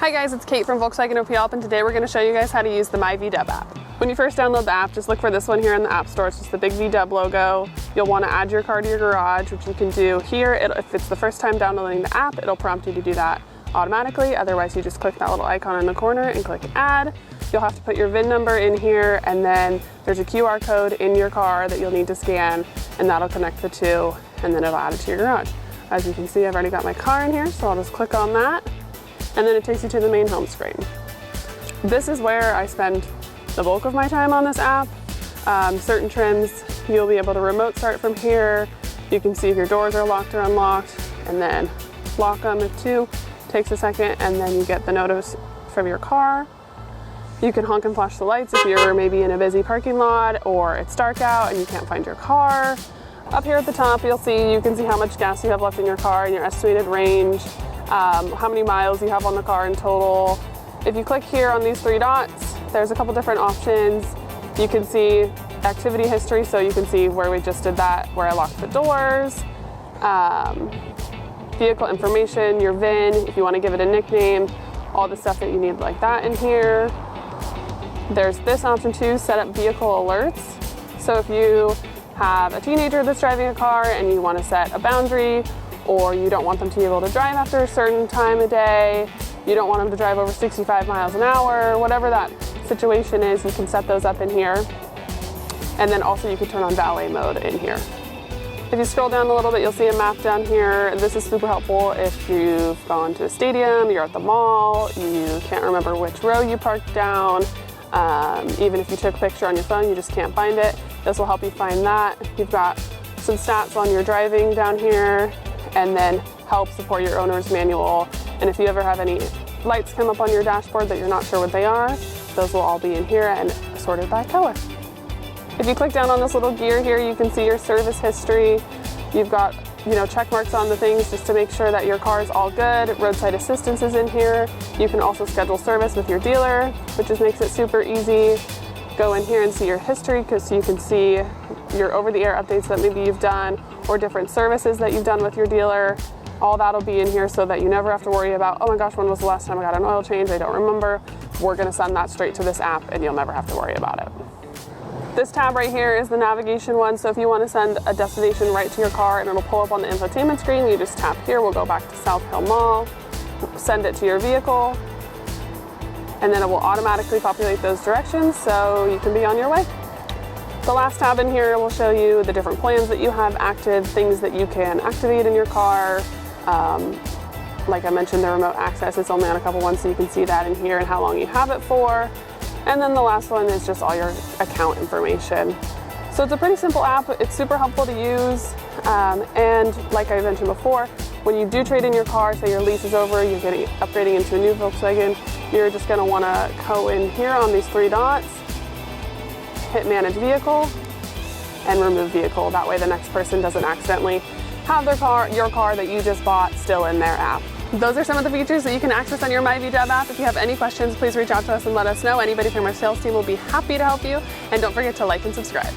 Hi guys, it's Kate from Volkswagen of Puyallup, and today we're going to show you guys how to use the MyVW app. When you first download the app, just look for this one here in the App Store. It's just the big VW logo. You'll want to add your car to your garage, which you can do here. If it's the first time downloading the app, it'll prompt you to do that automatically. Otherwise, you just click that little icon in the corner and click Add. You'll have to put your VIN number in here, and then there's a QR code in your car that you'll need to scan, and that'll connect the two, and then it'll add it to your garage. As you can see, I've already got my car in here, so I'll just click on that. And then it takes you to the main home screen. This is where I spend the bulk of my time on this app. Certain trims, you'll be able to remote start from here. You can see if your doors are locked or unlocked, and then lock them if two. Takes a second, and then you get the notice from your car. You can honk and flash the lights if you're maybe in a busy parking lot or it's dark out and you can't find your car. Up here at the top, you can see how much gas you have left in your car and your estimated range. How many miles you have on the car in total. If you click here on these three dots, there's a couple different options. You can see activity history, so you can see where we just did that, where I locked the doors. Vehicle information, your VIN, if you want to give it a nickname, all the stuff that you need like that in here. There's this option too, set up vehicle alerts. So if you have a teenager that's driving a car and you want to set a boundary, or you don't want them to be able to drive after a certain time of day, you don't want them to drive over 65 miles an hour, whatever that situation is, you can set those up in here. And then also you can turn on valet mode in here. If you scroll down a little bit, you'll see a map down here. This is super helpful if you've gone to a stadium, you're at the mall, you can't remember which row you parked down. Even if you took a picture on your phone, you just can't find it. This will help you find that. You've got some stats on your driving down here, and then help support your owner's manual. And if you ever have any lights come up on your dashboard that you're not sure what they are, those will all be in here and sorted by color. If you click down on this little gear here, you can see your service history. You've got, check marks on the things just to make sure that your car is all good. Roadside assistance is in here. You can also schedule service with your dealer, which just makes it super easy. Go in here and see your history, because you can see your over-the-air updates that maybe you've done, or different services that you've done with your dealer. All that'll be in here so that you never have to worry about, oh my gosh, when was the last time I got an oil change? I don't remember. We're gonna send that straight to this app and you'll never have to worry about it. This tab right here is the navigation one, so if you want to send a destination right to your car and it'll pull up on the infotainment screen, you just tap here. We'll go back to South Hill Mall, send it to your vehicle, and then it will automatically populate those directions so you can be on your way. The last tab in here will show you the different plans that you have active, things that you can activate in your car. Like I mentioned, the remote access, it's only on a couple ones, so you can see that in here and how long you have it for. And then the last one is just all your account information. So it's a pretty simple app. It's super helpful to use. And like I mentioned before, when you do trade in your car, say your lease is over, you're upgrading into a new Volkswagen, you're just gonna wanna go in here on these three dots, hit manage vehicle, and remove vehicle. That way the next person doesn't accidentally have your car that you just bought still in their app. Those are some of the features that you can access on your MyVW app. If you have any questions, please reach out to us and let us know. Anybody from our sales team will be happy to help you. And don't forget to like and subscribe.